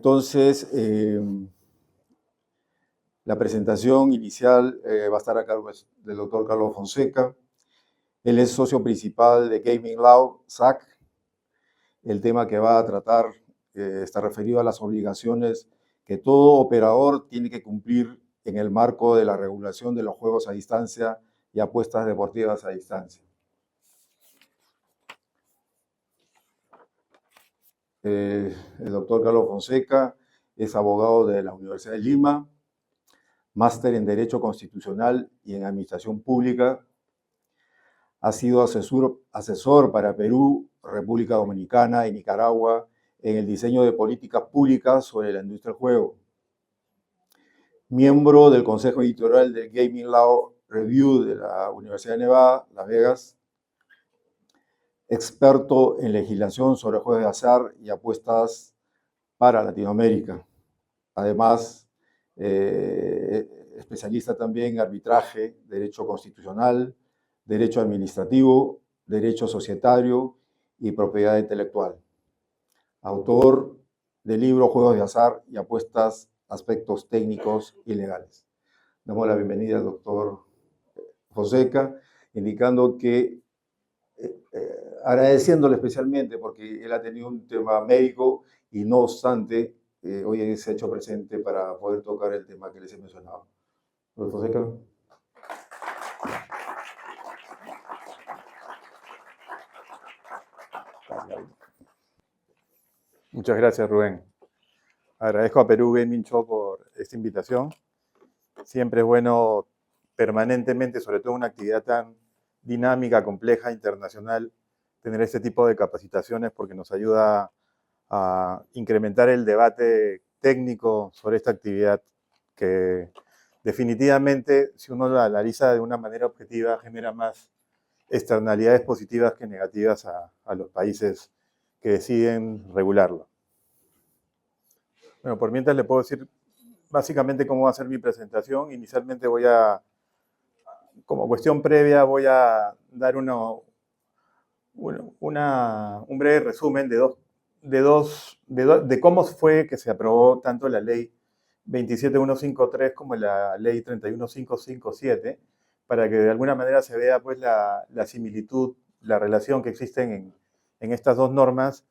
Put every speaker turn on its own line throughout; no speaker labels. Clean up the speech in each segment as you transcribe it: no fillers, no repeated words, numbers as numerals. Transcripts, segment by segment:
Entonces, la presentación inicial va a estar a cargo del doctor Carlos Fonseca. Él es socio principal de Gaming Law, SAC. El tema que va a tratar está referido a las obligaciones que todo operador tiene que cumplir en el marco de la regulación de los juegos a distancia y apuestas deportivas a distancia. El doctor Carlos Fonseca es abogado de la Universidad de Lima, máster en Derecho Constitucional y en Administración Pública. Ha sido asesor para Perú, República Dominicana y Nicaragua en el diseño de políticas públicas sobre la industria del juego. Miembro del Consejo Editorial del Gaming Law Review de la Universidad de Nevada, Las Vegas. Experto en legislación sobre juegos de azar y apuestas para Latinoamérica. Además, especialista también en arbitraje, derecho constitucional, derecho administrativo, derecho societario y propiedad intelectual. Autor del libro Juegos de azar y apuestas, aspectos técnicos y legales. Damos la bienvenida al doctor Fonseca, indicando que agradeciéndole especialmente porque él ha tenido un tema médico y no obstante, hoy se ha hecho presente para poder tocar el tema que les he mencionado. Doctor Fonseca.
Muchas gracias, Rubén. Agradezco a Perú Gaming Show por esta invitación. Siempre es bueno permanentemente, sobre todo en una actividad tan dinámica, compleja, internacional, tener este tipo de capacitaciones porque nos ayuda a incrementar el debate técnico sobre esta actividad que definitivamente, si uno la analiza de una manera objetiva, genera más externalidades positivas que negativas a los países que deciden regularlo. Bueno, por mientras le puedo decir básicamente cómo va a ser mi presentación. Inicialmente como cuestión previa, voy a dar un breve resumen de cómo fue que se aprobó tanto la ley 27153 como la ley 31557, para que de alguna manera se vea pues la similitud, la relación que existen en estas dos normas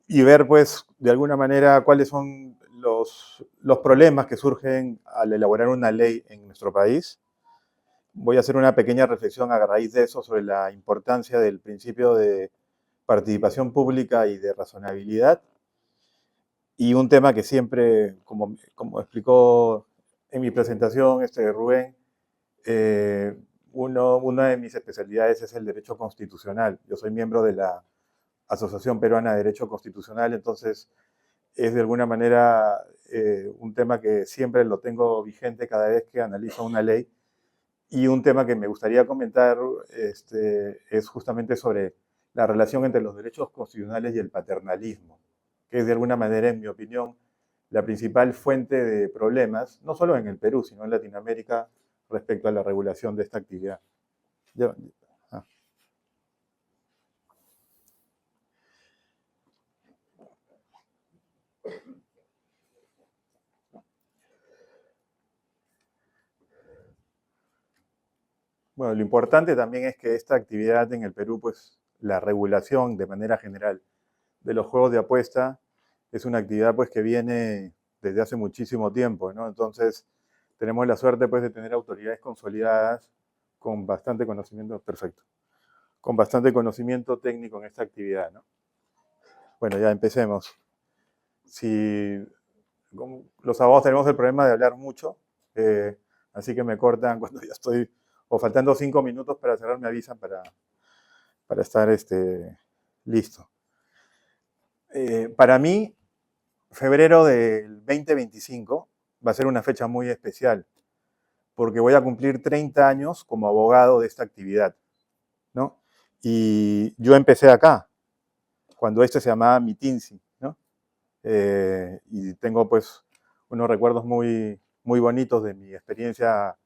y ver pues de alguna manera cuáles son los problemas que surgen al elaborar una ley en nuestro país. Voy a hacer una pequeña reflexión a raíz de eso sobre la importancia del principio de participación pública y de razonabilidad. Y un tema que siempre, como explicó en mi presentación Rubén, una de mis especialidades es el derecho constitucional. Yo soy miembro de la Asociación Peruana de Derecho Constitucional, entonces es de alguna manera un tema que siempre lo tengo vigente cada vez que analizo una ley. Y un tema que me gustaría comentar es justamente sobre la relación entre los derechos constitucionales y el paternalismo, que es de alguna manera, en mi opinión, la principal fuente de problemas, no solo en el Perú, sino en Latinoamérica, respecto a la regulación de esta actividad. Bueno, lo importante también es que esta actividad en el Perú, pues la regulación de manera general de los juegos de apuesta es una actividad pues que viene desde hace muchísimo tiempo, ¿no? Entonces tenemos la suerte pues de tener autoridades consolidadas con bastante conocimiento, con bastante conocimiento técnico en esta actividad, ¿no? Bueno, ya empecemos. Los abogados tenemos el problema de hablar mucho, así que me cortan cuando ya estoy, o faltando 5 minutos para cerrar, me avisan para estar listo. Para mí, febrero del 2025 va a ser una fecha muy especial, porque voy a cumplir 30 años como abogado de esta actividad, ¿no? Y yo empecé acá, cuando se llamaba Mitinsi, ¿no? Y tengo pues unos recuerdos muy, muy bonitos de mi experiencia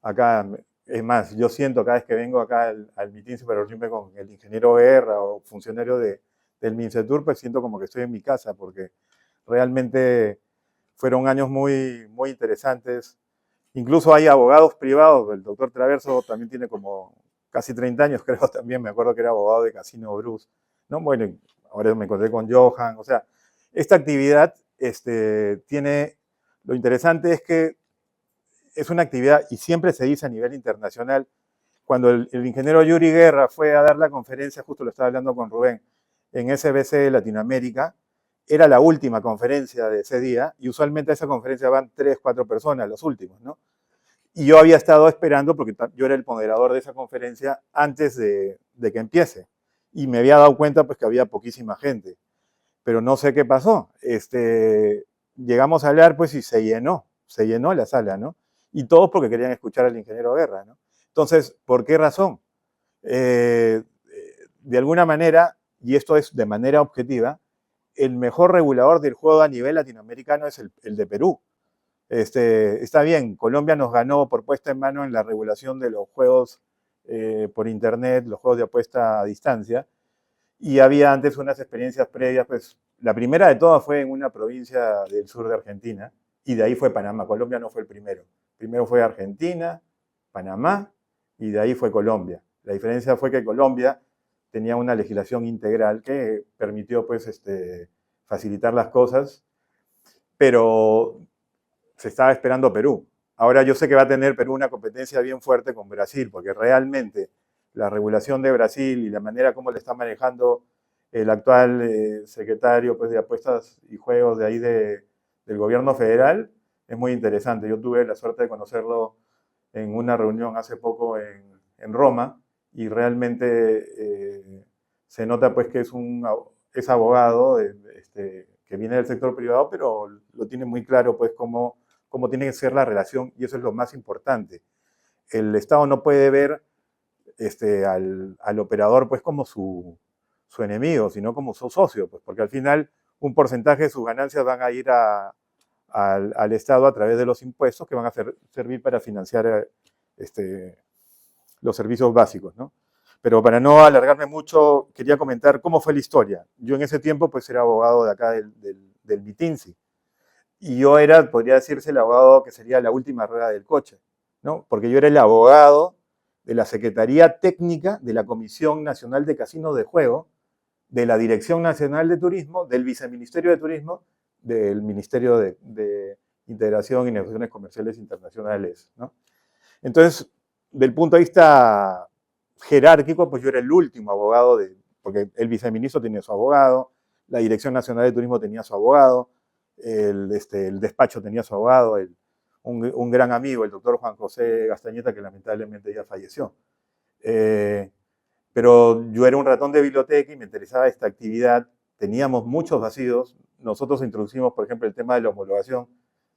acá. Es más, yo siento cada vez que vengo acá al Mitinsi para reunirme con el ingeniero Guerra o funcionario del Mincetur, pues siento como que estoy en mi casa, porque Realmente fueron años muy, muy interesantes. Incluso hay abogados privados, el doctor Traverso también tiene como casi 30 años, creo también, me acuerdo que era abogado de Casino Bruce, ¿no? Bueno, ahora me encontré con Johan, o sea, esta actividad tiene, lo interesante es que es una actividad, y siempre se dice a nivel internacional, cuando el ingeniero Yuri Guerra fue a dar la conferencia, justo lo estaba hablando con Rubén, en SBC de Latinoamérica, era la última conferencia de ese día, y usualmente a esa conferencia van 3, 4 personas, los últimos, ¿no? Y yo había estado esperando, porque yo era el moderador de esa conferencia, antes de que empiece. Y me había dado cuenta pues que había poquísima gente. Pero no sé qué pasó. Llegamos a hablar pues y se llenó la sala, ¿no? Y todos porque querían escuchar al ingeniero Guerra, ¿no? Entonces, ¿por qué razón? De alguna manera, y esto es de manera objetiva, el mejor regulador del juego a nivel latinoamericano es el de Perú. Está bien, Colombia nos ganó por puesta en mano en la regulación de los juegos por internet, los juegos de apuesta a distancia, y había antes unas experiencias previas, pues la primera de todas fue en una provincia del sur de Argentina, y de ahí fue Panamá. Colombia no fue el primero. Primero fue Argentina, Panamá, y de ahí fue Colombia. La diferencia fue que Colombia tenía una legislación integral que permitió pues facilitar las cosas, pero se estaba esperando Perú. Ahora yo sé que va a tener Perú una competencia bien fuerte con Brasil, porque realmente la regulación de Brasil y la manera como le está manejando el actual secretario pues, de Apuestas y Juegos de ahí del gobierno federal es muy interesante. Yo tuve la suerte de conocerlo en una reunión hace poco en Roma y realmente se nota pues que es abogado que viene del sector privado, pero lo tiene muy claro pues cómo tiene que ser la relación, y eso es lo más importante. El Estado no puede ver al operador pues como su enemigo, sino como su socio, pues, porque al final un porcentaje de sus ganancias van a ir al Estado a través de los impuestos que van a servir para financiar los servicios básicos, ¿no? Pero para no alargarme mucho, quería comentar cómo fue la historia. Yo en ese tiempo pues era abogado de acá del MITINSI, y yo era, podría decirse, el abogado que sería la última rueda del coche, ¿no? Porque yo era el abogado de la Secretaría Técnica de la Comisión Nacional de Casinos de Juego, de la Dirección Nacional de Turismo, del Viceministerio de Turismo, del Ministerio de Integración y Negociaciones Comerciales Internacionales, ¿no? Entonces, del punto de vista jerárquico, pues yo era el último abogado, porque el viceministro tenía su abogado, la Dirección Nacional de Turismo tenía su abogado, el despacho tenía su abogado, un gran amigo, el doctor Juan José Gastañeta, que lamentablemente ya falleció. Pero yo era un ratón de biblioteca y me interesaba esta actividad. Teníamos muchos vacíos. Nosotros introducimos, por ejemplo, el tema de la homologación.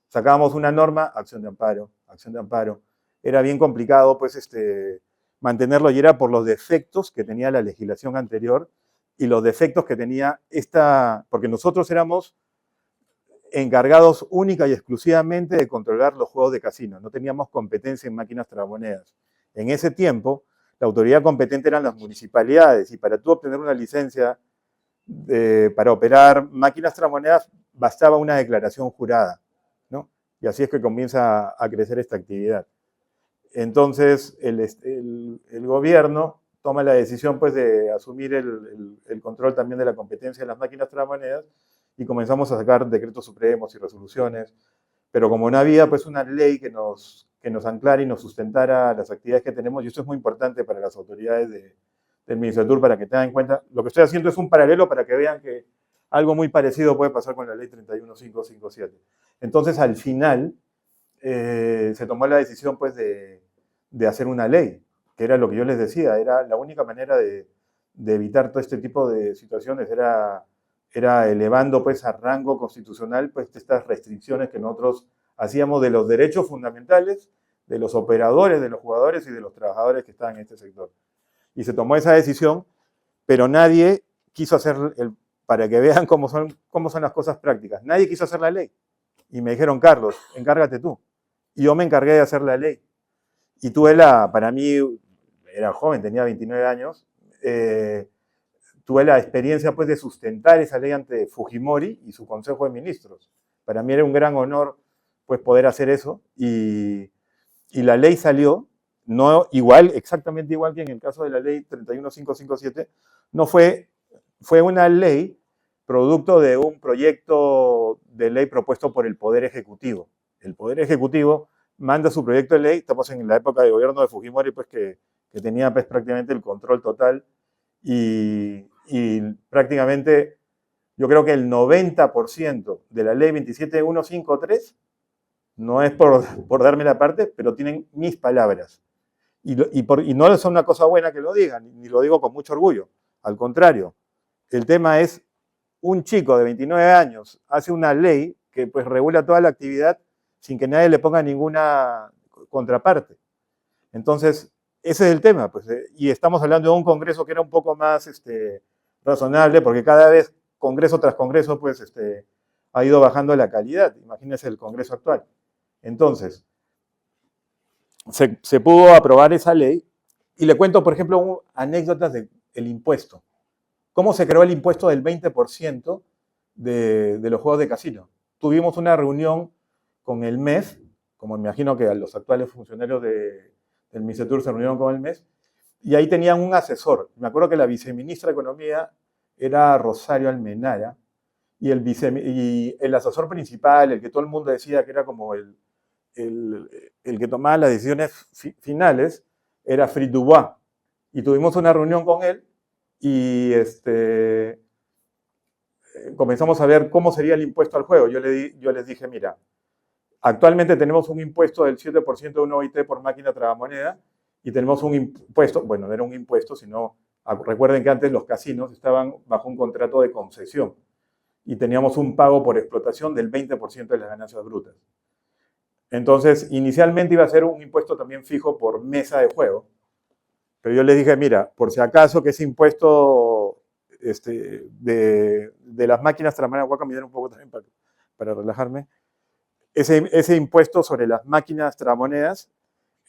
Sacábamos una norma, acción de amparo, acción de amparo. Era bien complicado, pues, mantenerlo, y era por los defectos que tenía la legislación anterior y los defectos que tenía porque nosotros éramos encargados única y exclusivamente de controlar los juegos de casino. No teníamos competencia en máquinas tragamonedas. En ese tiempo, la autoridad competente eran las municipalidades, y para tú obtener una licencia para operar máquinas tragamonedas bastaba una declaración jurada, ¿no? Y así es que comienza a crecer esta actividad. Entonces, el gobierno toma la decisión pues, de asumir el control también de la competencia de las máquinas tragamonedas, y comenzamos a sacar decretos supremos y resoluciones, pero como no había pues una ley que nos anclara y nos sustentara las actividades que tenemos, y esto es muy importante para las autoridades del Ministerio para que tengan en cuenta, lo que estoy haciendo es un paralelo para que vean que algo muy parecido puede pasar con la ley 31557. Entonces, al final, se tomó la decisión pues, de hacer una ley, que era lo que yo les decía, era la única manera de evitar todo este tipo de situaciones, era elevando pues a rango constitucional pues estas restricciones que nosotros hacíamos de los derechos fundamentales de los operadores, de los jugadores y de los trabajadores que estaban en este sector. Y se tomó esa decisión, pero nadie quiso hacer, para que vean cómo son las cosas prácticas, nadie quiso hacer la ley. Y me dijeron, Carlos, encárgate tú. Y yo me encargué de hacer la ley. Y tuve para mí, era joven, tenía 29 años, tuve la experiencia pues, de sustentar esa ley ante Fujimori y su Consejo de Ministros. Para mí era un gran honor pues, poder hacer eso y la ley salió, no igual, exactamente igual que en el caso de la ley 31557, no fue una ley producto de un proyecto de ley propuesto por el Poder Ejecutivo. El Poder Ejecutivo manda su proyecto de ley, estamos en la época de gobierno de Fujimori, pues que tenía pues, prácticamente el control total y prácticamente yo creo que el 90% de la ley 27153, no es por darme la parte, pero tienen mis palabras. Y no es una cosa buena que lo digan, ni lo digo con mucho orgullo. Al contrario, el tema es un chico de 29 años hace una ley que pues regula toda la actividad sin que nadie le ponga ninguna contraparte. Entonces, ese es el tema. Pues, y estamos hablando de un Congreso que era un poco más razonable, porque cada vez, Congreso tras Congreso, pues ha ido bajando la calidad. Imagínense el Congreso actual. Entonces, se pudo aprobar esa ley y le cuento, por ejemplo, anécdotas del impuesto. ¿Cómo se creó el impuesto del 20% de los juegos de casino? Tuvimos una reunión con el MEF, como me imagino que los actuales funcionarios del MICETUR se reunieron con el MEF, y ahí tenían un asesor. Me acuerdo que la viceministra de Economía era Rosario Almenara, y el asesor principal, el que todo el mundo decía que era como el que tomaba las decisiones finales, era Fritz Dubois. Y tuvimos una reunión con él y comenzamos a ver cómo sería el impuesto al juego. Yo les dije, mira, actualmente tenemos un impuesto del 7% de un OIT por máquina tragamoneda y tenemos un impuesto, bueno, no era un impuesto, sino, recuerden que antes los casinos estaban bajo un contrato de concesión y teníamos un pago por explotación del 20% de las ganancias brutas. Entonces, inicialmente iba a ser un impuesto también fijo por mesa de juego, pero yo les dije, mira, por si acaso que ese impuesto de las máquinas tragamonedas, voy a cambiar un poco también para relajarme, ese impuesto sobre las máquinas tragamonedas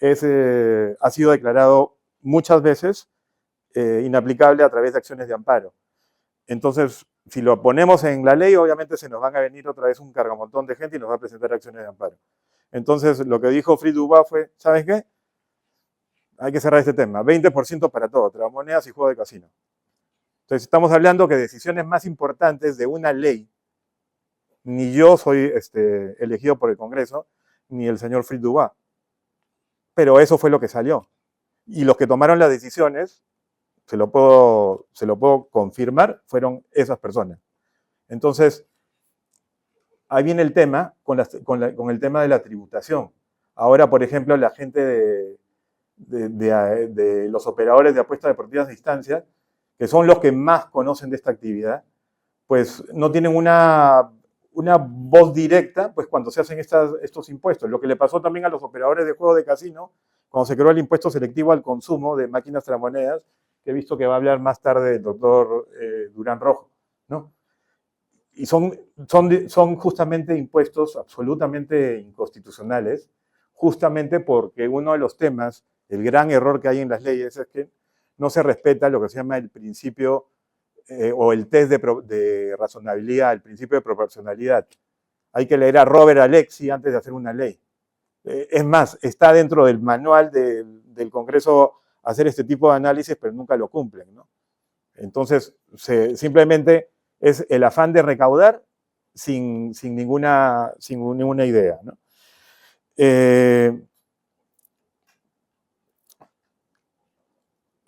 ha sido declarado muchas veces inaplicable a través de acciones de amparo. Entonces, si lo ponemos en la ley, obviamente se nos van a venir otra vez un cargamontón de gente y nos va a presentar acciones de amparo. Entonces, lo que dijo Fritz Dubois fue, ¿sabes qué? Hay que cerrar este tema, 20% para todo, tragamonedas y juego de casino. Entonces, estamos hablando que decisiones más importantes de una ley, ni yo soy elegido por el Congreso, ni el señor Fritz Dubois. Pero eso fue lo que salió. Y los que tomaron las decisiones, se lo puedo confirmar, fueron esas personas. Entonces, ahí viene el tema con el tema de la tributación. Ahora, por ejemplo, la gente de los operadores de apuestas deportivas a distancia, que son los que más conocen de esta actividad, pues no tienen una voz directa pues cuando se hacen estos impuestos. Lo que le pasó también a los operadores de juegos de casino, cuando se creó el impuesto selectivo al consumo de máquinas tragamonedas, que he visto que va a hablar más tarde el doctor Durán Rojo, ¿no? Y son justamente impuestos absolutamente inconstitucionales, justamente porque uno de los temas, el gran error que hay en las leyes es que no se respeta lo que se llama el principio o el test de razonabilidad, el principio de proporcionalidad. Hay que leer a Robert Alexi antes de hacer una ley. Es más, está dentro del manual del Congreso hacer este tipo de análisis, pero nunca lo cumplen, ¿no? Entonces, simplemente es el afán de recaudar sin ninguna idea, ¿no?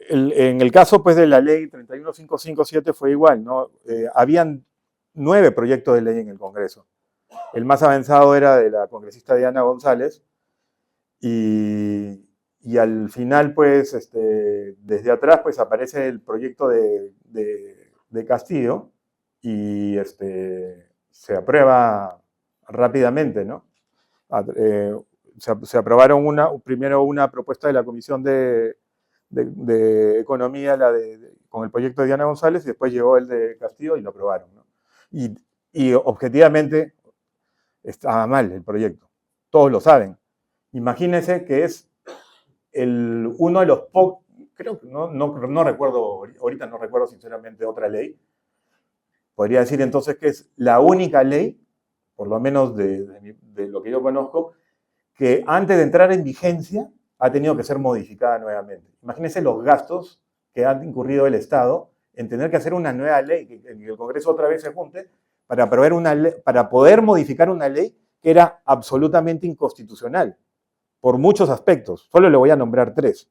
En el caso pues, de la ley 31557 fue igual, ¿no? Habían 9 proyectos de ley en el Congreso. El más avanzado era de la congresista Diana González y al final, pues, desde atrás, pues, aparece el proyecto de Castillo y se aprueba rápidamente, ¿no? Se aprobaron primero una propuesta de la Comisión de Economía, con el proyecto de Diana González, y después llegó el de Castillo y lo aprobaron, ¿no? Y objetivamente estaba mal el proyecto. Todos lo saben. Imagínense que es uno de los creo que no recuerdo, ahorita no recuerdo sinceramente otra ley. Podría decir entonces que es la única ley, por lo menos de lo que yo conozco, que antes de entrar en vigencia ha tenido que ser modificada nuevamente. Imagínense los gastos que ha incurrido el Estado en tener que hacer una nueva ley, que el Congreso otra vez se junte para poder modificar una ley que era absolutamente inconstitucional, por muchos aspectos. Solo le voy a nombrar 3,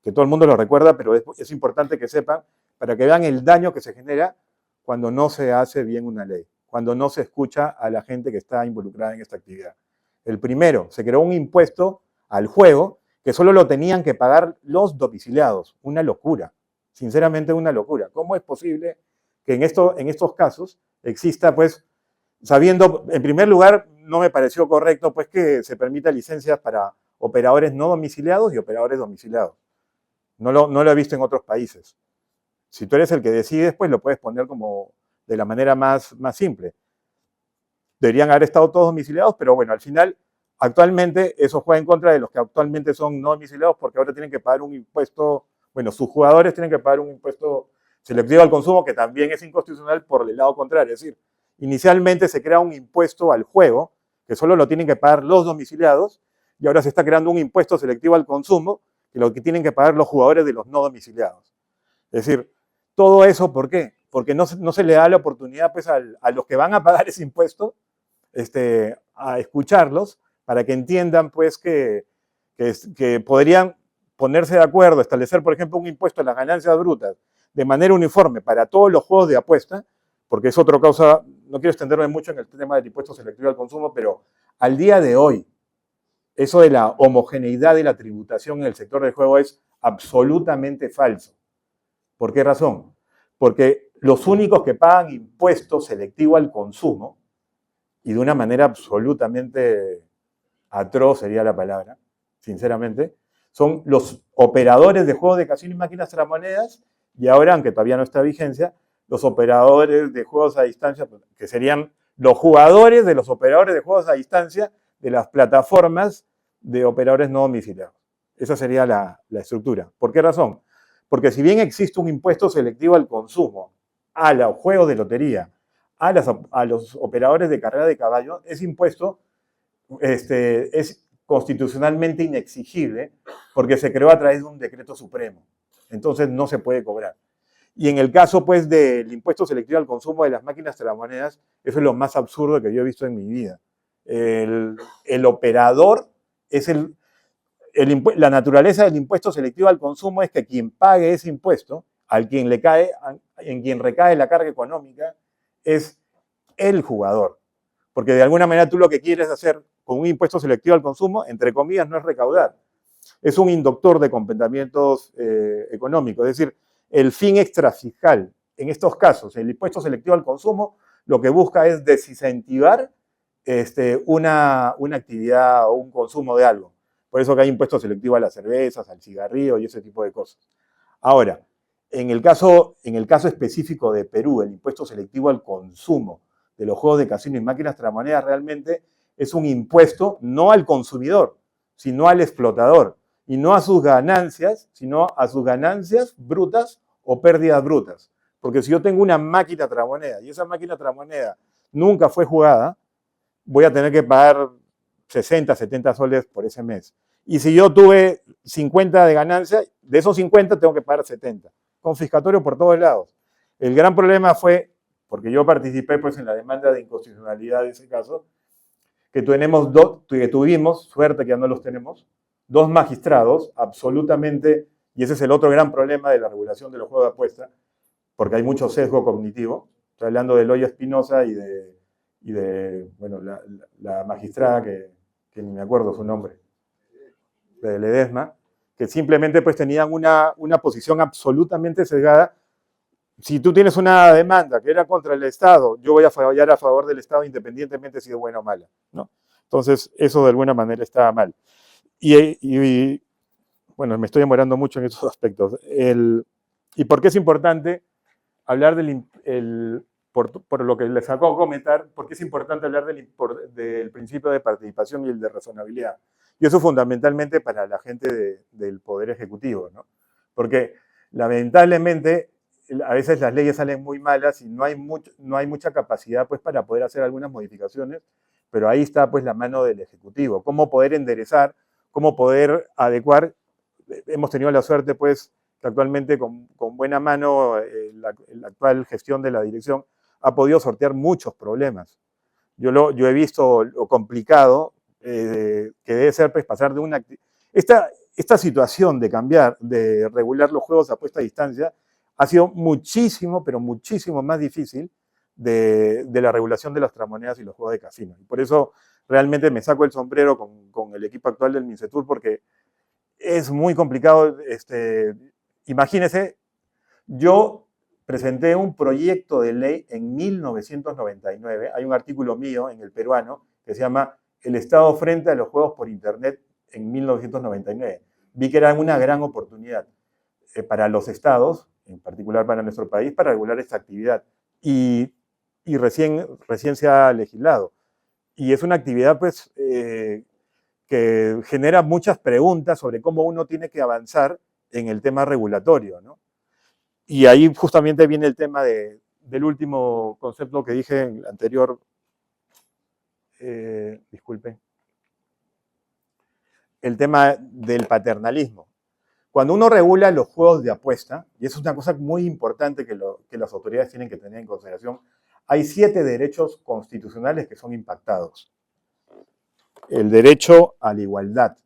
que todo el mundo lo recuerda, pero es importante que sepan, para que vean el daño que se genera cuando no se hace bien una ley, cuando no se escucha a la gente que está involucrada en esta actividad. El primero, se creó un impuesto al juego que solo lo tenían que pagar los domiciliados. Una locura, sinceramente una locura. ¿Cómo es posible que en estos casos exista, pues, sabiendo, en primer lugar, no me pareció correcto, pues, que se permita licencias para operadores no domiciliados y operadores domiciliados. No lo he visto en otros países. Si tú eres el que decides, pues lo puedes poner como de la manera más simple. Deberían haber estado todos domiciliados, pero bueno, al final, actualmente eso juega en contra de los que actualmente son no domiciliados porque ahora tienen que pagar un impuesto, bueno, sus jugadores tienen que pagar un impuesto selectivo al consumo que también es inconstitucional por el lado contrario. Es decir, inicialmente se crea un impuesto al juego que solo lo tienen que pagar los domiciliados y ahora se está creando un impuesto selectivo al consumo que lo que tienen que pagar los jugadores de los no domiciliados. Es decir, todo eso, ¿por qué? Porque no se le da la oportunidad pues, a los que van a pagar ese impuesto a escucharlos para que entiendan pues, que podrían ponerse de acuerdo, establecer, por ejemplo, un impuesto a las ganancias brutas de manera uniforme para todos los juegos de apuesta, porque es otra causa, no quiero extenderme mucho en el tema del impuesto selectivo al consumo, pero al día de hoy, eso de la homogeneidad de la tributación en el sector del juego es absolutamente falso. ¿Por qué razón? Porque los únicos que pagan impuesto selectivo al consumo, y de una manera absolutamente atroz sería la palabra, sinceramente, son los operadores de juegos de casino y máquinas tragamonedas, y ahora, aunque todavía no está en vigencia, los operadores de juegos a distancia, que serían los jugadores de los operadores de juegos a distancia de las plataformas de operadores no domiciliados. Esa sería la estructura. ¿Por qué razón? Porque si bien existe un impuesto selectivo al consumo, a los juegos de lotería, a los operadores de carrera de caballo, ese impuesto es constitucionalmente inexigible porque se creó a través de un decreto supremo. Entonces no se puede cobrar. Y en el caso pues del impuesto selectivo al consumo de las máquinas tragamonedas, eso es lo más absurdo que yo he visto en mi vida. El operador es la naturaleza del impuesto selectivo al consumo es que quien pague ese impuesto, en quien recae la carga económica, es el jugador. Porque de alguna manera tú lo que quieres hacer con un impuesto selectivo al consumo, entre comillas, no es recaudar. Es un inductor de compensamientos económicos. Es decir, el fin extrafiscal, en estos casos, el impuesto selectivo al consumo, lo que busca es desincentivar una actividad o un consumo de algo. Por eso que hay impuesto selectivo a las cervezas, al cigarrillo y ese tipo de cosas. Ahora, en el caso específico de Perú, el impuesto selectivo al consumo de los juegos de casino y máquinas tragamonedas realmente es un impuesto no al consumidor, sino al explotador. Y no a sus ganancias, sino a sus ganancias brutas o pérdidas brutas. Porque si yo tengo una máquina tragamoneda y esa máquina tragamoneda nunca fue jugada, voy a tener que pagar 60, 70 soles por ese mes. Y si yo tuve 50 de ganancia, de esos 50 tengo que pagar 70. Confiscatorio por todos lados. El gran problema fue, porque yo participé pues, en la demanda de inconstitucionalidad de ese caso, que tuvimos, suerte que ya no los tenemos, 2 magistrados absolutamente, y ese es el otro gran problema de la regulación de los juegos de apuesta, porque hay mucho sesgo cognitivo. Estoy hablando de Loya Espinosa y de bueno, la magistrada que ni me acuerdo su nombre, de Ledesma, que simplemente pues tenían una posición absolutamente sesgada. Si tú tienes una demanda que era contra el Estado, yo voy a fallar a favor del Estado independientemente si es buena o mala, ¿no? Entonces, eso de alguna manera estaba mal. Y bueno, me estoy demorando mucho en esos aspectos. ¿Y por qué es importante hablar por lo que les acabo de comentar, por qué es importante hablar del principio de participación y el de razonabilidad? Y eso fundamentalmente para la gente del Poder Ejecutivo, ¿no? porque lamentablemente a veces las leyes salen muy malas y no hay mucha capacidad pues para poder hacer algunas modificaciones, pero ahí está pues la mano del Ejecutivo, cómo poder enderezar, cómo poder adecuar. Hemos tenido la suerte pues que actualmente con buena mano la actual gestión de la dirección ha podido sortear muchos problemas. Yo he visto lo complicado que debe ser pues, pasar de una... Esta situación de cambiar, de regular los juegos a puesta a distancia, ha sido muchísimo, pero muchísimo más difícil de la regulación de las tragamonedas y los juegos de casino. Y por eso realmente me saco el sombrero con el equipo actual del Mincetur, porque es muy complicado. Imagínense, yo presenté un proyecto de ley en 1999. Hay un artículo mío en El Peruano que se llama El Estado frente a los juegos por Internet en 1999. Vi que era una gran oportunidad para los estados, en particular para nuestro país, para regular esta actividad. Y recién se ha legislado. Y es una actividad pues, que genera muchas preguntas sobre cómo uno tiene que avanzar en el tema regulatorio, ¿no? Y ahí justamente viene el tema del último concepto que dije en el anterior, disculpen, el tema del paternalismo. Cuando uno regula los juegos de apuesta, y eso es una cosa muy importante que las autoridades tienen que tener en consideración, hay 7 derechos constitucionales que son impactados. El derecho a la igualdad.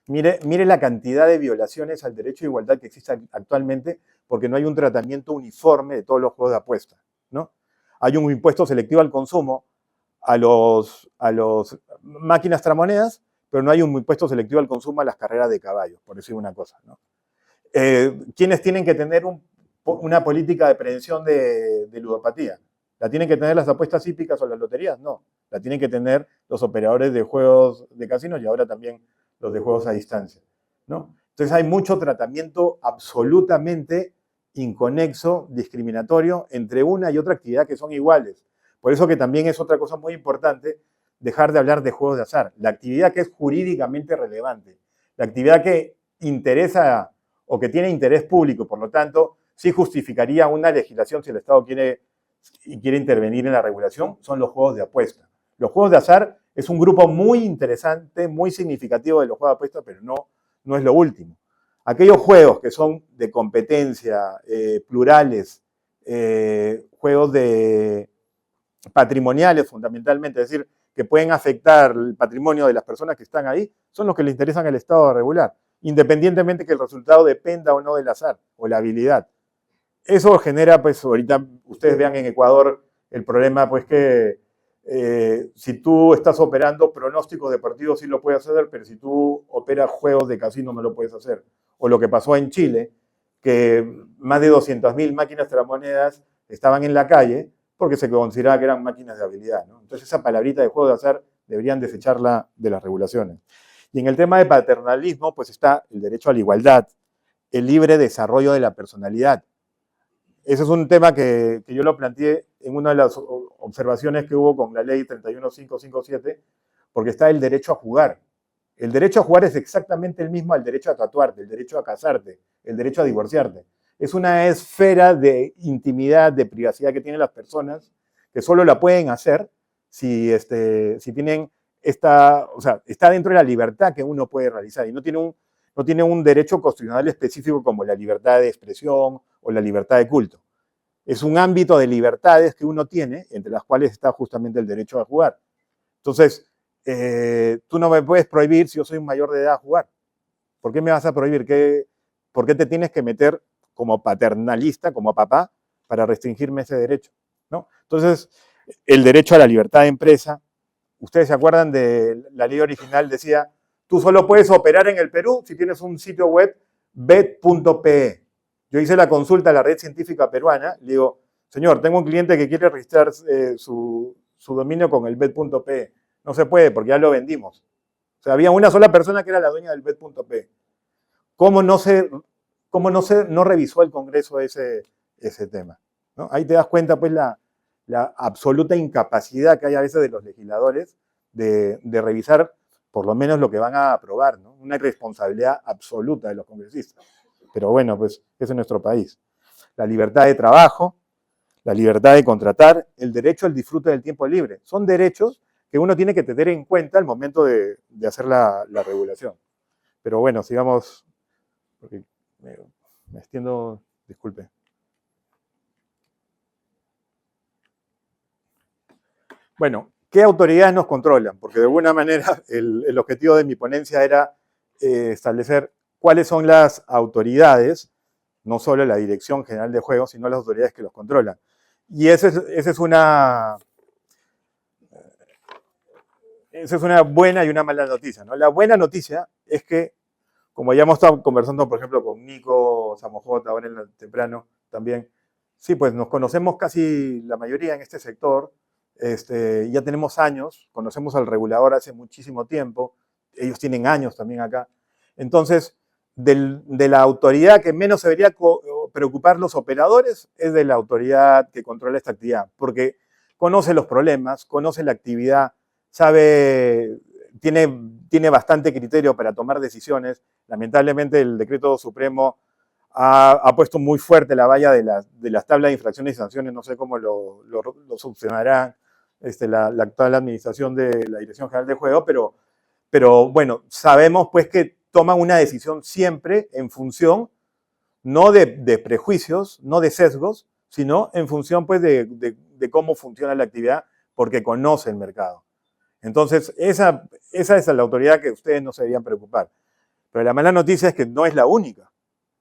Mire la cantidad de violaciones al derecho a igualdad que existe actualmente porque no hay un tratamiento uniforme de todos los juegos de apuesta, ¿no? Hay un impuesto selectivo al consumo a los máquinas tragamonedas, pero no hay un impuesto selectivo al consumo a las carreras de caballos, por decir una cosa, ¿no? ¿Quiénes tienen que tener una política de prevención de ludopatía? ¿La tienen que tener las apuestas hípicas o las loterías? No, la tienen que tener los operadores de juegos de casinos y ahora también los de juegos a distancia, ¿no? Entonces hay mucho tratamiento absolutamente inconexo, discriminatorio, entre una y otra actividad que son iguales. Por eso que también es otra cosa muy importante dejar de hablar de juegos de azar. La actividad que es jurídicamente relevante, la actividad que interesa o que tiene interés público, por lo tanto, sí justificaría una legislación si el Estado quiere intervenir en la regulación, son los juegos de apuesta. Los juegos de azar es un grupo muy interesante, muy significativo de los juegos de apuesta, pero no es lo último. Aquellos juegos que son de competencia, plurales, juegos patrimoniales fundamentalmente, es decir, que pueden afectar el patrimonio de las personas que están ahí, son los que le interesan al Estado regular, independientemente que el resultado dependa o no del azar o la habilidad. Eso genera, pues ahorita ustedes vean en Ecuador el problema, pues que si tú estás operando pronósticos deportivos sí lo puedes hacer, pero si tú operas juegos de casino no lo puedes hacer. O lo que pasó en Chile, que más de 200.000 máquinas tragamonedas estaban en la calle porque se consideraba que eran máquinas de habilidad, ¿no? Entonces esa palabrita de juego de azar deberían desecharla de las regulaciones. Y en el tema de paternalismo, pues está el derecho a la igualdad, el libre desarrollo de la personalidad. Ese es un tema que yo lo planteé en una de las observaciones que hubo con la ley 31557, porque está el derecho a jugar. El derecho a jugar es exactamente el mismo al derecho a tatuarte, el derecho a casarte, el derecho a divorciarte. Es una esfera de intimidad, de privacidad que tienen las personas, que solo la pueden hacer si tienen o sea, está dentro de la libertad que uno puede realizar y no tiene un derecho constitucional específico como la libertad de expresión o la libertad de culto. Es un ámbito de libertades que uno tiene, entre las cuales está justamente el derecho a jugar. Entonces, tú no me puedes prohibir si yo soy un mayor de edad a jugar. ¿Por qué me vas a prohibir? ¿Por qué te tienes que meter como paternalista, como papá, para restringirme ese derecho? ¿No? Entonces, el derecho a la libertad de empresa. ¿Ustedes se acuerdan de la ley original? Decía, tú solo puedes operar en el Perú si tienes un sitio web bet.pe. Yo hice la consulta a la red científica peruana, le digo, señor, tengo un cliente que quiere registrar su dominio con el bet.pe. No se puede porque ya lo vendimos. O sea, había una sola persona que era la dueña del bet.pe. ¿Cómo no revisó el Congreso ese tema? ¿No? Ahí te das cuenta, pues, la absoluta incapacidad que hay a veces de los legisladores de revisar por lo menos lo que van a aprobar, ¿no? Una irresponsabilidad absoluta de los congresistas. Pero bueno, pues eso es nuestro país. La libertad de trabajo, la libertad de contratar, el derecho al disfrute del tiempo libre. Son derechos que uno tiene que tener en cuenta al momento de hacer la regulación. Pero bueno, sigamos, porque me extiendo, disculpe. Bueno, ¿qué autoridades nos controlan? Porque de alguna manera el objetivo de mi ponencia era establecer cuáles son las autoridades, no solo la Dirección General de Juegos, sino las autoridades que los controlan. Y esa es una buena y una mala noticia, ¿no? La buena noticia es que, como ya hemos estado conversando, por ejemplo, con Nico Samojota, ahora en temprano también, sí, pues nos conocemos casi la mayoría en este sector, ya tenemos años, conocemos al regulador hace muchísimo tiempo, ellos tienen años también acá. Entonces, de la autoridad que menos se debería preocupar los operadores es de la autoridad que controla esta actividad, porque conoce los problemas, conoce la actividad, sabe, tiene bastante criterio para tomar decisiones. Lamentablemente el decreto supremo ha puesto muy fuerte la valla de las tablas de infracciones y sanciones, no sé cómo lo subsanará la actual administración de la Dirección General de Juego, pero bueno, sabemos pues que toman una decisión siempre en función no de prejuicios, no de sesgos, sino en función pues de cómo funciona la actividad, porque conoce el mercado. Entonces, esa es la autoridad que ustedes no se deberían preocupar. Pero la mala noticia es que no es la única.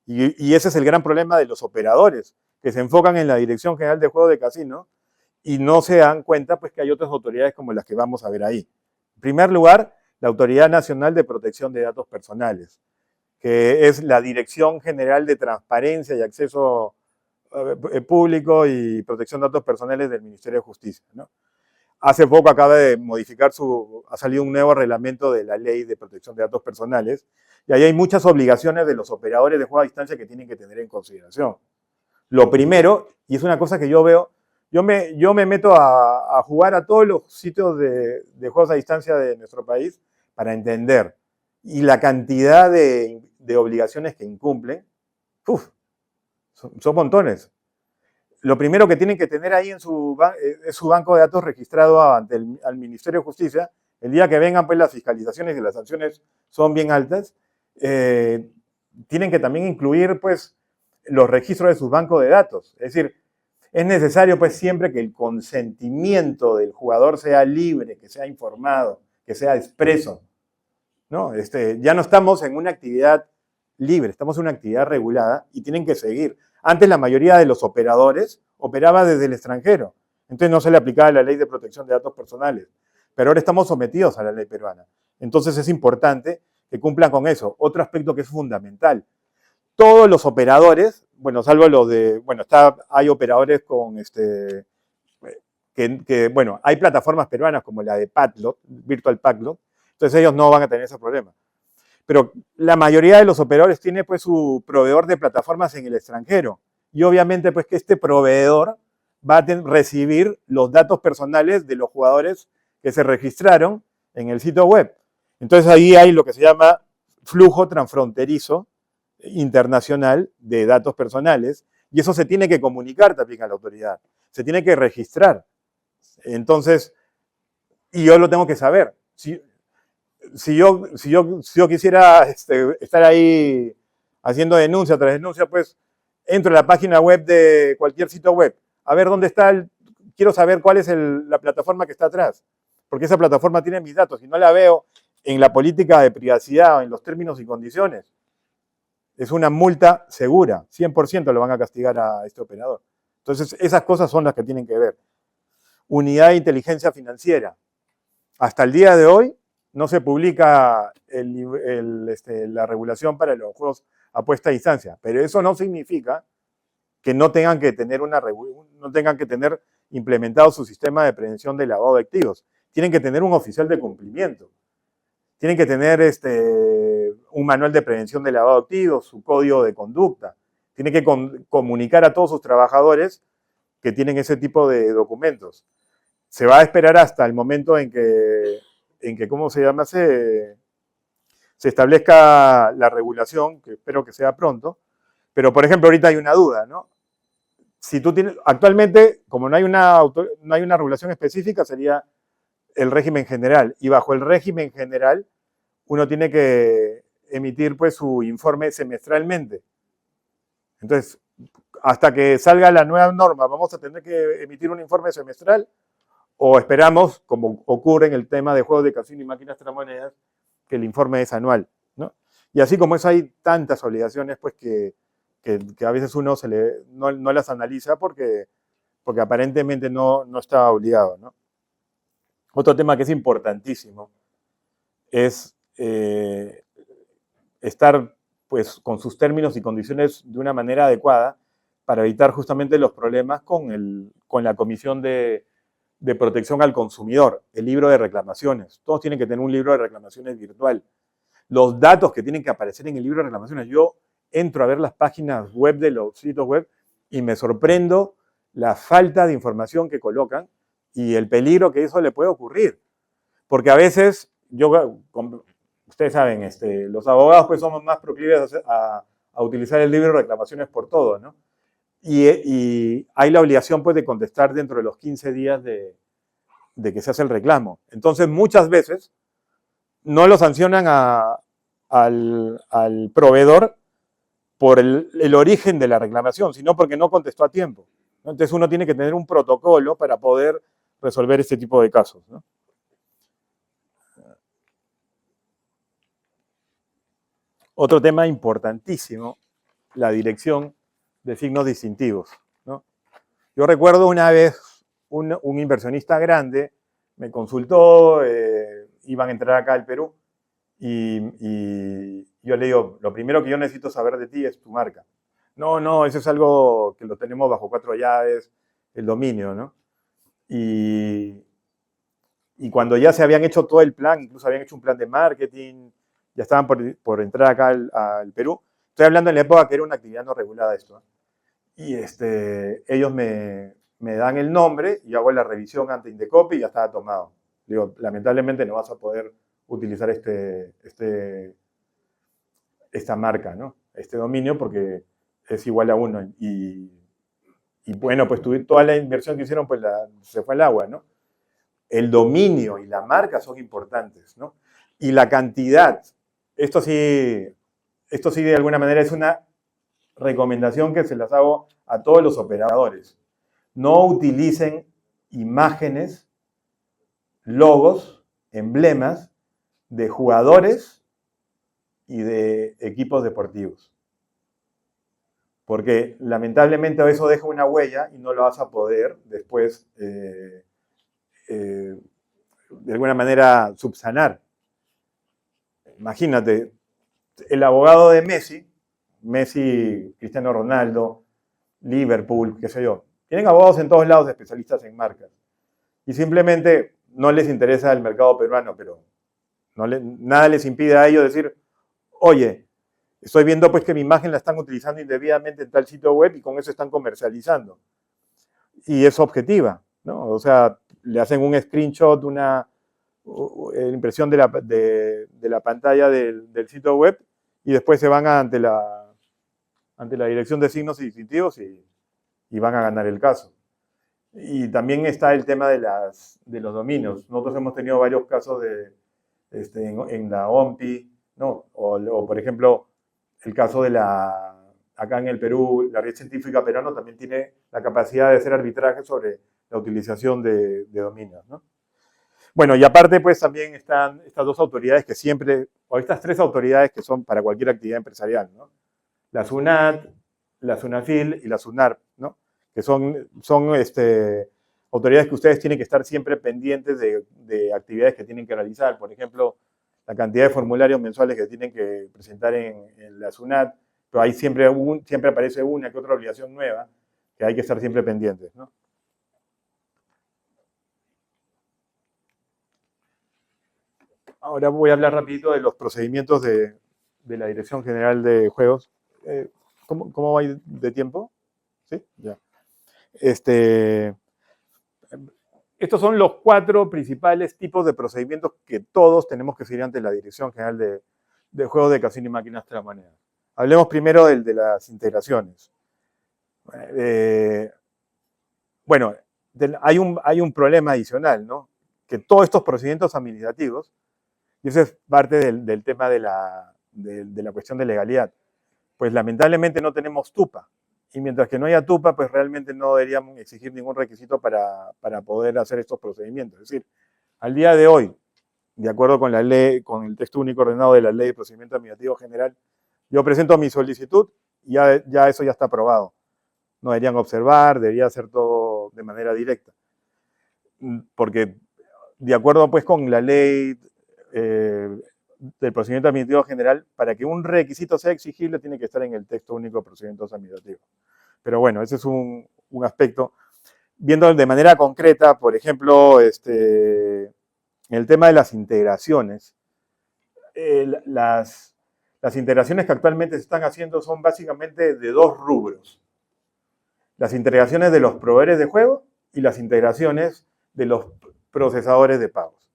Y ese es el gran problema de los operadores, que se enfocan en la Dirección General de Juego de Casino y no se dan cuenta pues, que hay otras autoridades como las que vamos a ver ahí. En primer lugar, la Autoridad Nacional de Protección de Datos Personales, que es la Dirección General de Transparencia y Acceso Público y Protección de Datos Personales del Ministerio de Justicia, ¿no? Hace poco acaba de modificar ha salido un nuevo reglamento de la Ley de Protección de Datos Personales, y ahí hay muchas obligaciones de los operadores de juego a distancia que tienen que tener en consideración. Lo primero, y es una cosa que yo veo, yo me meto a jugar a todos los sitios de juegos a distancia de nuestro país para entender, y la cantidad de obligaciones que incumplen, son montones. Lo primero que tienen que tener ahí es su banco de datos registrado ante al Ministerio de Justicia. El día que vengan pues las fiscalizaciones y las sanciones son bien altas, tienen que también incluir pues los registros de sus bancos de datos. Es decir, es necesario pues siempre que el consentimiento del jugador sea libre, que sea informado, que sea expreso, ¿no? Ya no estamos en una actividad libre, estamos en una actividad regulada y tienen que seguir. Antes la mayoría de los operadores operaba desde el extranjero, entonces no se le aplicaba la Ley de Protección de Datos Personales, pero ahora estamos sometidos a la ley peruana. Entonces es importante que cumplan con eso. Otro aspecto que es fundamental, todos los operadores, bueno, salvo los de, bueno, hay operadores con bueno, hay plataformas peruanas como la de Padlock, Virtual Padlock, entonces ellos no van a tener ese problema. Pero la mayoría de los operadores tiene pues su proveedor de plataformas en el extranjero. Y obviamente pues que este proveedor va a recibir los datos personales de los jugadores que se registraron en el sitio web. Entonces ahí hay lo que se llama flujo transfronterizo internacional de datos personales y eso se tiene que comunicar también a la autoridad. Se tiene que registrar. Entonces, y yo lo tengo que saber. Si yo quisiera estar ahí haciendo denuncia tras denuncia, pues entro a la página web de cualquier sitio web, a ver dónde está, quiero saber cuál es la plataforma que está atrás, porque esa plataforma tiene mis datos y no la veo en la política de privacidad o en los términos y condiciones. Es una multa segura, 100% lo van a castigar a este operador. Entonces, esas cosas son las que tienen que ver. Unidad de inteligencia financiera. Hasta el día de hoy, no se publica la regulación para los juegos a puesta a distancia, pero eso no significa que no tengan que tener implementado su sistema de prevención de lavado de activos. Tienen que tener un oficial de cumplimiento. Tienen que tener un manual de prevención de lavado de activos, su código de conducta. Tienen que comunicar a todos sus trabajadores que tienen ese tipo de documentos. Se va a esperar hasta el momento en que ¿cómo se llama? Se establezca la regulación, que espero que sea pronto, Pero, por ejemplo, ahorita hay una duda, ¿no? Si tú tienes, actualmente, como no hay una regulación específica, sería el régimen general. Y bajo el régimen general, uno tiene que emitir pues su informe semestralmente. Entonces, hasta que salga la nueva norma, ¿vamos a tener que emitir un informe semestral? ¿O esperamos, como ocurre en el tema de juegos de casino y máquinas tragamonedas, que el informe es anual, ¿no? Y así como eso hay tantas obligaciones, pues que a veces uno no las analiza porque aparentemente no está obligado, ¿no? Otro tema que es importantísimo es estar pues, con sus términos y condiciones de una manera adecuada para evitar justamente los problemas con la Comisión de Protección al Consumidor, el libro de reclamaciones. Todos tienen que tener un libro de reclamaciones virtual. Los datos que tienen que aparecer en el libro de reclamaciones, yo entro a ver las páginas web de los sitios web y me sorprendo la falta de información que colocan y el peligro que eso le puede ocurrir. Porque a veces, ustedes saben, los abogados pues somos más proclives a utilizar el libro de reclamaciones por todo, ¿no? Y hay la obligación pues de contestar dentro de los 15 días de que se hace el reclamo. Entonces, muchas veces no lo sancionan al proveedor por el origen de la reclamación, sino porque no contestó a tiempo, ¿no? Entonces uno tiene que tener un protocolo para poder resolver este tipo de casos, ¿no? Otro tema importantísimo, la dirección de signos distintivos, ¿no? Yo recuerdo una vez un inversionista grande me consultó, iban a entrar acá al Perú, y yo le digo, lo primero que yo necesito saber de ti es tu marca. No, eso es algo que lo tenemos bajo 4 llaves, el dominio, ¿no? Y cuando ya se habían hecho todo el plan, incluso habían hecho un plan de marketing, ya estaban por entrar acá al Perú. Estoy hablando en la época que era una actividad no regulada esto, ¿no? Y ellos me dan el nombre y hago la revisión ante Indecopi y ya estaba tomado. Digo, lamentablemente no vas a poder utilizar esta marca, ¿no? Este dominio porque es igual a 1. Y bueno, pues toda la inversión que hicieron pues se fue al agua, ¿no? El dominio y la marca son importantes, ¿no? Y la cantidad, esto sí de alguna manera es una recomendación que se las hago a todos los operadores. No utilicen imágenes, logos, emblemas de jugadores y de equipos deportivos. Porque lamentablemente eso deja una huella y no lo vas a poder después, de alguna manera, subsanar. Imagínate, el abogado de Messi, Cristiano Ronaldo, Liverpool, qué sé yo, tienen abogados en todos lados especialistas en marcas. Y simplemente no les interesa el mercado peruano, pero nada les impide a ellos decir, oye, estoy viendo pues que mi imagen la están utilizando indebidamente en tal sitio web y con eso están comercializando. Y es objetiva, ¿no? O sea, le hacen un screenshot, una impresión de la pantalla del sitio web y después se van ante la dirección de signos y distintivos y van a ganar el caso. Y también está el tema de los dominios. Nosotros hemos tenido varios casos en la OMPI, ¿no? O, por ejemplo, el caso acá en el Perú, la Red Científica Peruana también tiene la capacidad de hacer arbitraje sobre la utilización de dominios, ¿no? Bueno, y aparte, pues también están estas dos autoridades que siempre, o estas 3 autoridades que son para cualquier actividad empresarial, ¿no? La SUNAT, la SUNAFIL y la SUNARP, ¿no? Que son autoridades que ustedes tienen que estar siempre pendientes de actividades que tienen que realizar. Por ejemplo, la cantidad de formularios mensuales que tienen que presentar en la SUNAT, pero ahí siempre aparece una que otra obligación nueva que hay que estar siempre pendientes, ¿no? Ahora voy a hablar rapidito de los procedimientos de la Dirección General de Juegos. ¿Cómo va de tiempo? ¿Sí? Ya. Estos son los 4 principales tipos de procedimientos que todos tenemos que seguir ante la Dirección General de Juegos de Casino y Máquinas Tragamonedas. Hablemos primero del de las integraciones. Bueno, hay un problema adicional, ¿no? Que todos estos procedimientos administrativos, y eso es parte del tema de la cuestión de legalidad, pues lamentablemente no tenemos TUPA. Y mientras que no haya TUPA, pues realmente no deberíamos exigir ningún requisito para poder hacer estos procedimientos. Es decir, al día de hoy, de acuerdo con la ley, con el texto único ordenado de la Ley de Procedimiento Administrativo General, yo presento mi solicitud y ya eso ya está aprobado. No deberían observar, debería hacer todo de manera directa. Porque de acuerdo pues con la ley del procedimiento administrativo general, para que un requisito sea exigible tiene que estar en el texto único de procedimientos administrativos. Pero bueno, ese es un aspecto. Viendo de manera concreta, por ejemplo, en el tema de las integraciones, las integraciones que actualmente se están haciendo son básicamente de dos rubros. Las integraciones de los proveedores de juego y las integraciones de los procesadores de pagos.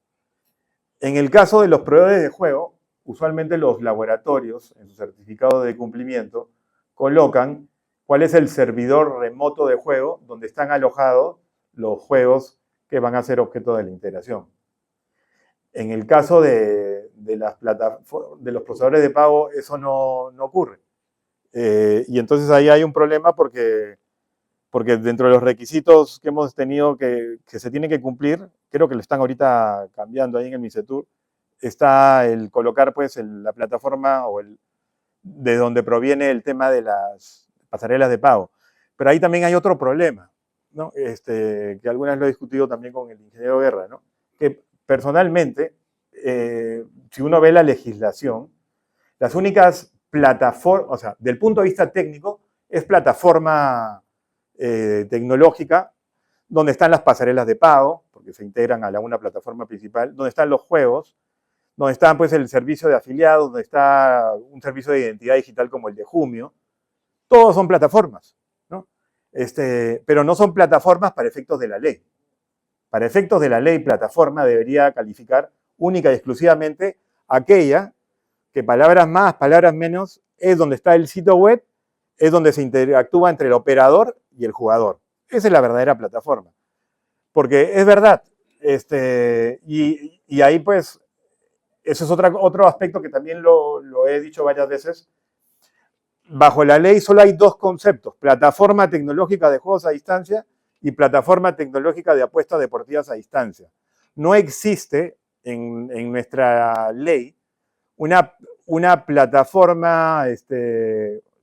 En el caso de los proveedores de juego, usualmente los laboratorios, en su certificado de cumplimiento, colocan cuál es el servidor remoto de juego donde están alojados los juegos que van a ser objeto de la integración. En el caso de los procesadores de pago, eso no ocurre. Y entonces ahí hay un problema porque dentro de los requisitos que hemos tenido que se tienen que cumplir, creo que lo están ahorita cambiando ahí en el MICETUR, está el colocar pues la plataforma de donde proviene el tema de las pasarelas de pago. Pero ahí también hay otro problema, ¿no? Que algunas lo he discutido también con el ingeniero Guerra, ¿no? Que personalmente, si uno ve la legislación, las únicas plataformas, o sea, del punto de vista técnico, es plataforma tecnológica, donde están las pasarelas de pago, porque se integran a una plataforma principal, donde están los juegos, donde está pues el servicio de afiliados, donde está un servicio de identidad digital como el de Jumio. Todos son plataformas, ¿no? Pero no son plataformas para efectos de la ley. Para efectos de la ley, plataforma debería calificar única y exclusivamente aquella que, palabras más, palabras menos, es donde está el sitio web, es donde se interactúa entre el operador y el jugador. Esa es la verdadera plataforma. Porque es verdad, y ahí pues, eso es otro aspecto que también lo he dicho varias veces. Bajo la ley solo hay dos conceptos: plataforma tecnológica de juegos a distancia y plataforma tecnológica de apuestas deportivas a distancia. No existe en nuestra ley una plataforma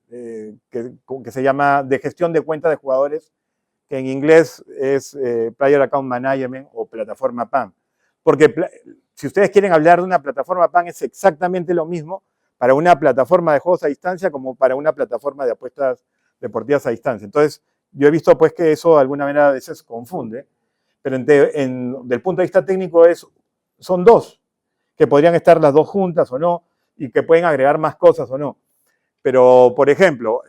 que se llama de gestión de cuentas de jugadores, que en inglés es Player Account Management o plataforma PAM. Porque si ustedes quieren hablar de una plataforma PAM, es exactamente lo mismo para una plataforma de juegos a distancia como para una plataforma de apuestas deportivas a distancia. Entonces, yo he visto pues que eso de alguna manera a veces confunde, pero del punto de vista técnico son dos, que podrían estar las dos juntas o no, y que pueden agregar más cosas o no. Pero, por ejemplo,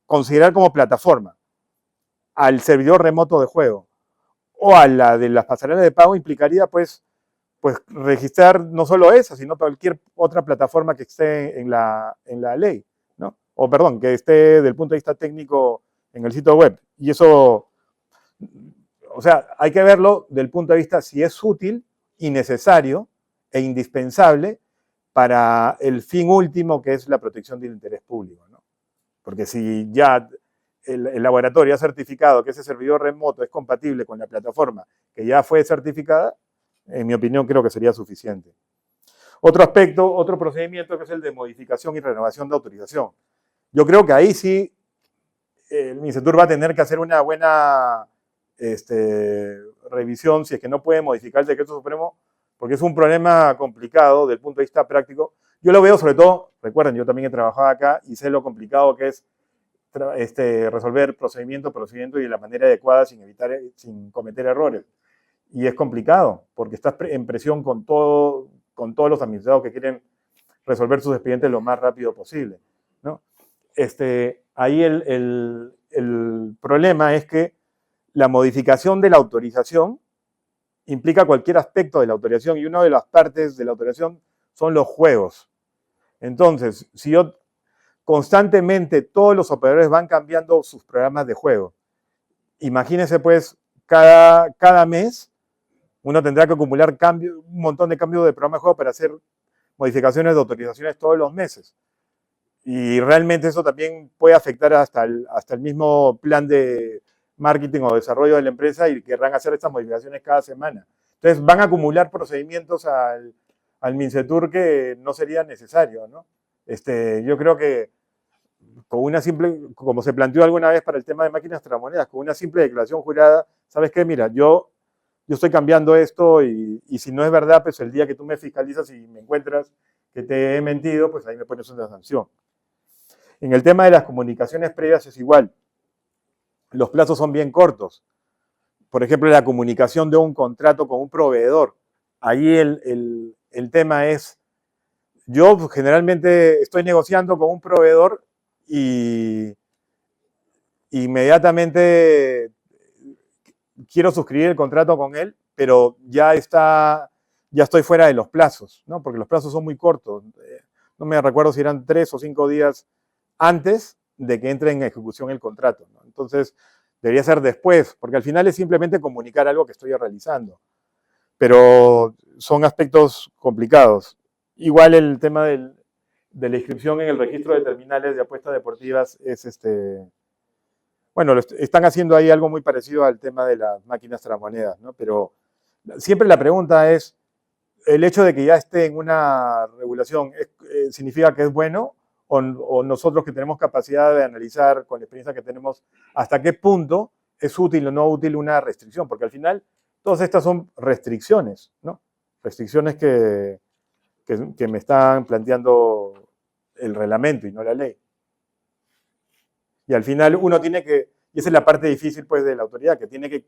considerar como plataforma al servidor remoto de juego o a la de las pasarelas de pago implicaría pues registrar no solo esa, sino cualquier otra plataforma que esté en la ley, ¿no? O perdón, que esté del punto de vista técnico en el sitio web. Y eso, o sea, hay que verlo del punto de vista si es útil y necesario e indispensable para el fin último, que es la protección del interés público, ¿no? Porque si ya el laboratorio ha certificado que ese servidor remoto es compatible con la plataforma que ya fue certificada, en mi opinión creo que sería suficiente. Otro aspecto, otro procedimiento, que es el de modificación y renovación de autorización. Yo creo que ahí sí el MICETUR va a tener que hacer una buena revisión si es que no puede modificar el decreto supremo, porque es un problema complicado desde el punto de vista práctico. Yo lo veo sobre todo, recuerden, yo también he trabajado acá y sé lo complicado que es resolver procedimiento y de la manera adecuada sin cometer errores. Y es complicado, porque estás en presión con todos los administrados que quieren resolver sus expedientes lo más rápido posible, ¿no? Ahí el problema es que la modificación de la autorización implica cualquier aspecto de la autorización, y una de las partes de la autorización son los juegos. Entonces, si yo constantemente todos los operadores van cambiando sus programas de juego, imagínense pues cada mes uno tendrá que acumular un montón de cambios de programa de juego para hacer modificaciones de autorizaciones todos los meses. Y realmente eso también puede afectar hasta el mismo plan de marketing o desarrollo de la empresa y querrán hacer estas modificaciones cada semana. Entonces van a acumular procedimientos al Mincetur que no sería necesario, ¿no? Yo creo que con una simple, como se planteó alguna vez para el tema de máquinas tragamonedas, con una simple declaración jurada, ¿sabes qué? Mira, yo estoy cambiando esto y si no es verdad, pues el día que tú me fiscalizas y me encuentras que te he mentido, pues ahí me pones una sanción. En el tema de las comunicaciones previas es igual. Los plazos son bien cortos. Por ejemplo, la comunicación de un contrato con un proveedor. Ahí el tema es, yo generalmente estoy negociando con un proveedor y inmediatamente quiero suscribir el contrato con él, pero ya estoy fuera de los plazos, ¿no? Porque los plazos son muy cortos. No me recuerdo si eran 3 o 5 días antes de que entre en ejecución el contrato, ¿no? Entonces, debería ser después, porque al final es simplemente comunicar algo que estoy realizando. Pero son aspectos complicados. Igual el tema de la inscripción en el registro de terminales de apuestas deportivas es bueno, están haciendo ahí algo muy parecido al tema de las máquinas tragamonedas, ¿no? Pero siempre la pregunta es, ¿el hecho de que ya esté en una regulación significa que es bueno? O nosotros que tenemos capacidad de analizar con la experiencia que tenemos, hasta qué punto es útil o no útil una restricción, porque al final todas estas son restricciones, ¿no? Restricciones que me están planteando el reglamento y no la ley. Y al final uno tiene que, y esa es la parte difícil pues de la autoridad, que tiene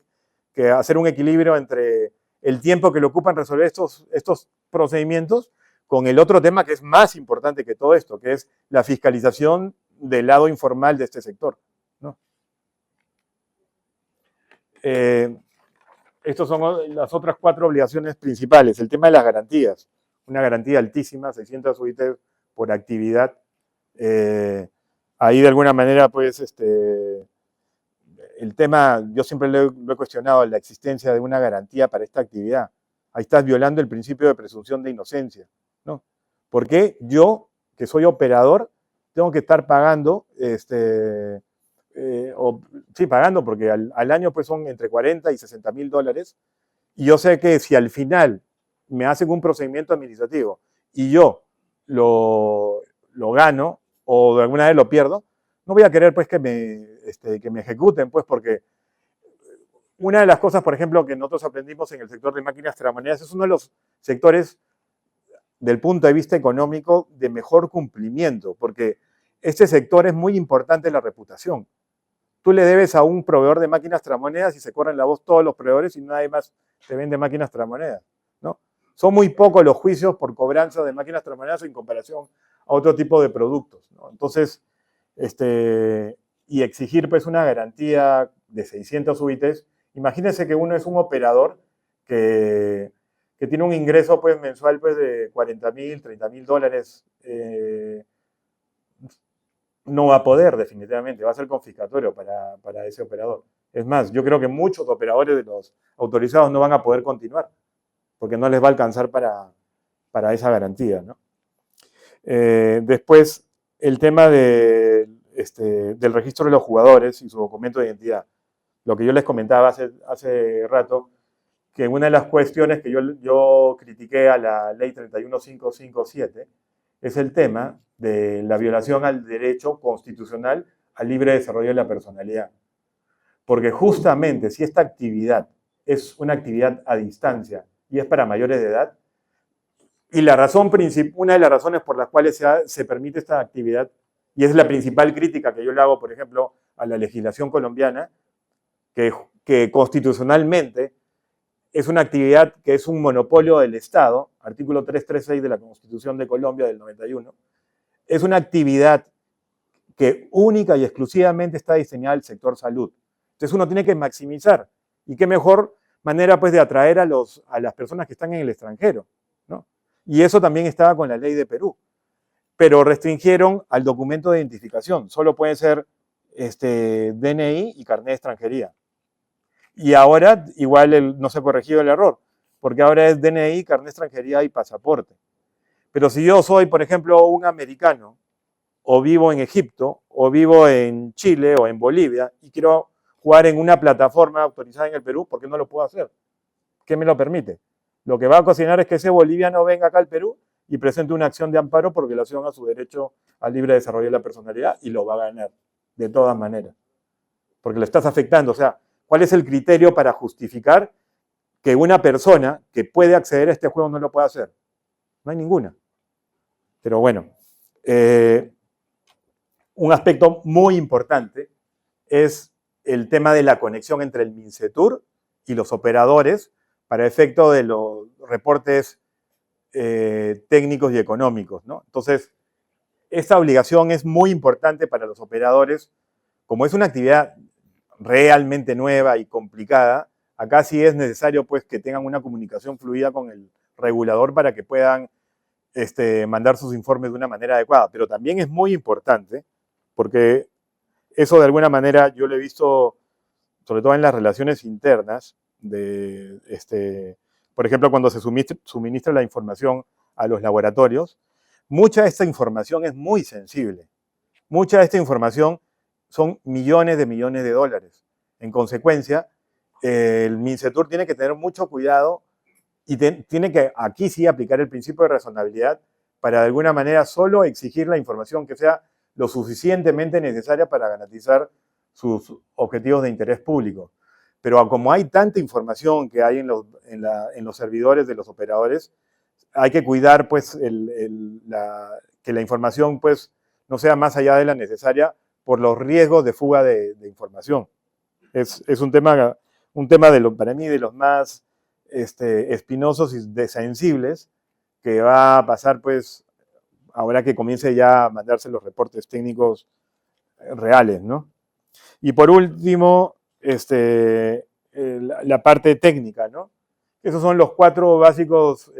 que hacer un equilibrio entre el tiempo que le ocupan resolver estos procedimientos con el otro tema que es más importante que todo esto, que es la fiscalización del lado informal de este sector, ¿no? Estas son las otras 4 obligaciones principales. El tema de las garantías. Una garantía altísima, 600 UIT por actividad. Ahí de alguna manera, pues, el tema, yo siempre lo he cuestionado, la existencia de una garantía para esta actividad. Ahí estás violando el principio de presunción de inocencia, ¿no? ¿Por qué yo, que soy operador, tengo que estar pagando, sí, pagando, porque al año pues son entre 40 y 60 mil dólares, y yo sé que si al final me hacen un procedimiento administrativo y yo lo gano o de alguna vez lo pierdo, no voy a querer pues que me ejecuten, pues porque una de las cosas, por ejemplo, que nosotros aprendimos en el sector de máquinas tragamonedas es uno de los sectores del punto de vista económico de mejor cumplimiento, porque este sector es muy importante en la reputación. Tú le debes a un proveedor de máquinas tragamonedas y se corren la voz todos los proveedores y nadie más te vende máquinas tragamonedas, ¿no? Son muy pocos los juicios por cobranza de máquinas tragamonedas en comparación a otro tipo de productos, ¿no? Entonces, y exigir pues una garantía de 600 UITs, imagínense que uno es un operador que tiene un ingreso pues mensual pues de 40 mil, 30 mil dólares, no va a poder definitivamente, va a ser confiscatorio para ese operador. Es más, yo creo que muchos operadores de los autorizados no van a poder continuar, porque no les va a alcanzar para esa garantía, ¿no? Después, el tema del registro de los jugadores y su documento de identidad. Lo que yo les comentaba hace rato, que una de las cuestiones que yo critiqué a la ley 31557 es el tema de la violación al derecho constitucional al libre desarrollo de la personalidad. Porque justamente si esta actividad es una actividad a distancia y es para mayores de edad, y una de las razones por las cuales se permite esta actividad, y es la principal crítica que yo le hago, por ejemplo, a la legislación colombiana, que constitucionalmente es una actividad que es un monopolio del Estado, artículo 336 de la Constitución de Colombia del 91, es una actividad que única y exclusivamente está diseñada al sector salud. Entonces uno tiene que maximizar. ¿Y qué mejor manera pues de atraer a las personas que están en el extranjero, ¿no? Y eso también estaba con la ley de Perú. pero restringieron al documento de identificación. Solo puede ser DNI y carnet de extranjería. Y ahora igual no se ha corregido el error, porque ahora es DNI, carnet de extranjería y pasaporte. Pero si yo soy, por ejemplo, un americano, o vivo en Egipto, o vivo en Chile o en Bolivia, y quiero jugar en una plataforma autorizada en el Perú, ¿por qué no lo puedo hacer? ¿Qué me lo permite? Lo que va a ocasionar es que ese boliviano venga acá al Perú y presente una acción de amparo por violación a su derecho al libre desarrollo de la personalidad y lo va a ganar, de todas maneras. Porque lo estás afectando. O sea, ¿cuál es el criterio para justificar que una persona que puede acceder a este juego no lo pueda hacer? No hay ninguna. Pero bueno, un aspecto muy importante es el tema de la conexión entre el MINCETUR y los operadores para efecto de los reportes técnicos y económicos, ¿no? Entonces, esta obligación es muy importante para los operadores. Como es una actividad realmente nueva y complicada, acá sí es necesario pues, que tengan una comunicación fluida con el regulador para que puedan mandar sus informes de una manera adecuada. Pero también es muy importante, porque eso de alguna manera yo lo he visto, sobre todo en las relaciones internas, por ejemplo, cuando se suministra la información a los laboratorios, mucha de esta información es muy sensible. Mucha de esta información son millones de dólares. En consecuencia, el MINCETUR tiene que tener mucho cuidado y tiene que aquí sí aplicar el principio de razonabilidad para de alguna manera solo exigir la información que sea lo suficientemente necesaria para garantizar sus objetivos de interés público. Pero como hay tanta información que hay en los servidores de los operadores, hay que cuidar pues, que la información pues, no sea más allá de la necesaria por los riesgos de fuga de información. Es un tema para mí de los más espinosos y sensibles que va a pasar pues ahora que comience ya a mandarse los reportes técnicos reales, ¿no? Y por último, la parte técnica, ¿no? Esos son los 4 básicos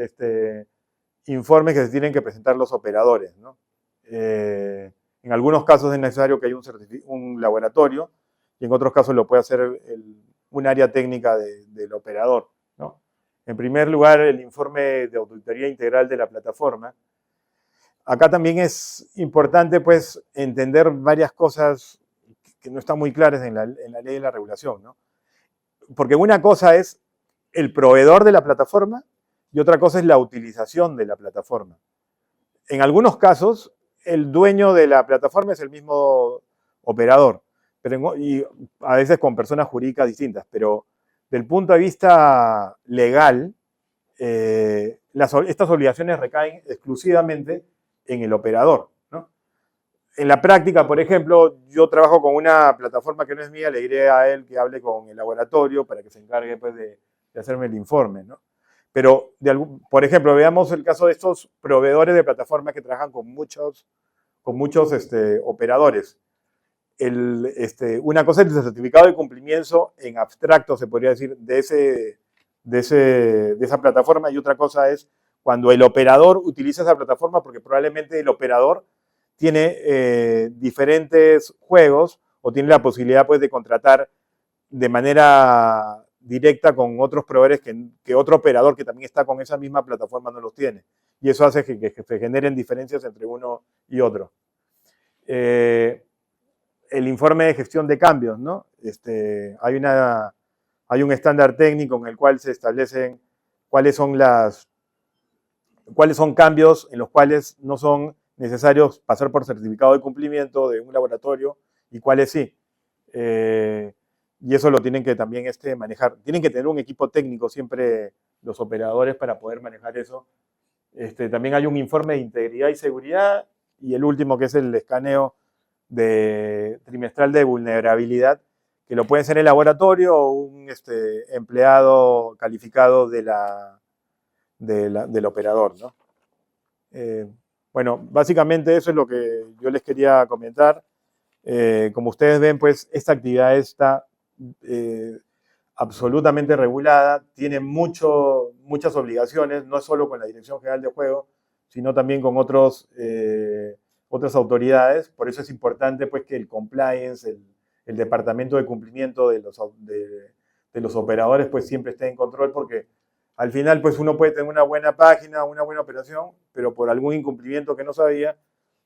informes que se tienen que presentar los operadores, ¿no? En algunos casos es necesario que haya un laboratorio y en otros casos lo puede hacer un área técnica del operador, ¿no? En primer lugar, el informe de auditoría integral de la plataforma. Acá también es importante pues, entender varias cosas que no están muy claras en la ley de la regulación, ¿no? Porque una cosa es el proveedor de la plataforma y otra cosa es la utilización de la plataforma. En algunos casos, el dueño de la plataforma es el mismo operador, y a veces con personas jurídicas distintas, pero del punto de vista legal, estas obligaciones recaen exclusivamente en el operador, ¿no? En la práctica, por ejemplo, yo trabajo con una plataforma que no es mía, le diré a él que hable con el laboratorio para que se encargue pues, de hacerme el informe, ¿no? Pero, por ejemplo, veamos el caso de estos proveedores de plataformas que trabajan con muchos operadores. Una cosa es el certificado de cumplimiento en abstracto, se podría decir, de esa plataforma, y otra cosa es cuando el operador utiliza esa plataforma porque probablemente el operador tiene diferentes juegos o tiene la posibilidad pues, de contratar de manera directa con otros proveedores que otro operador que también está con esa misma plataforma no los tiene. Y eso hace que se generen diferencias entre uno y otro. El informe de gestión de cambios, ¿no? Hay un estándar técnico en el cual se establecen cuáles son cambios en los cuales no son necesarios pasar por certificado de cumplimiento de un laboratorio y cuáles sí. Y eso lo tienen que también manejar. Tienen que tener un equipo técnico siempre los operadores para poder manejar eso. También hay un informe de integridad y seguridad y el último que es el escaneo trimestral de vulnerabilidad, que lo puede hacer el laboratorio o un empleado calificado del operador, ¿no? Bueno, básicamente eso es lo que yo les quería comentar. Como ustedes ven, pues esta actividad está absolutamente regulada, tiene muchas obligaciones, no solo con la Dirección General de Juegos, sino también con otras autoridades. Por eso es importante pues, que el compliance, el departamento de cumplimiento de los operadores, pues siempre esté en control, porque al final pues uno puede tener una buena página, una buena operación, pero por algún incumplimiento que no sabía,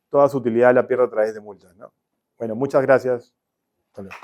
toda su utilidad la pierde a través de multas, ¿no? Bueno, muchas gracias. Hasta luego.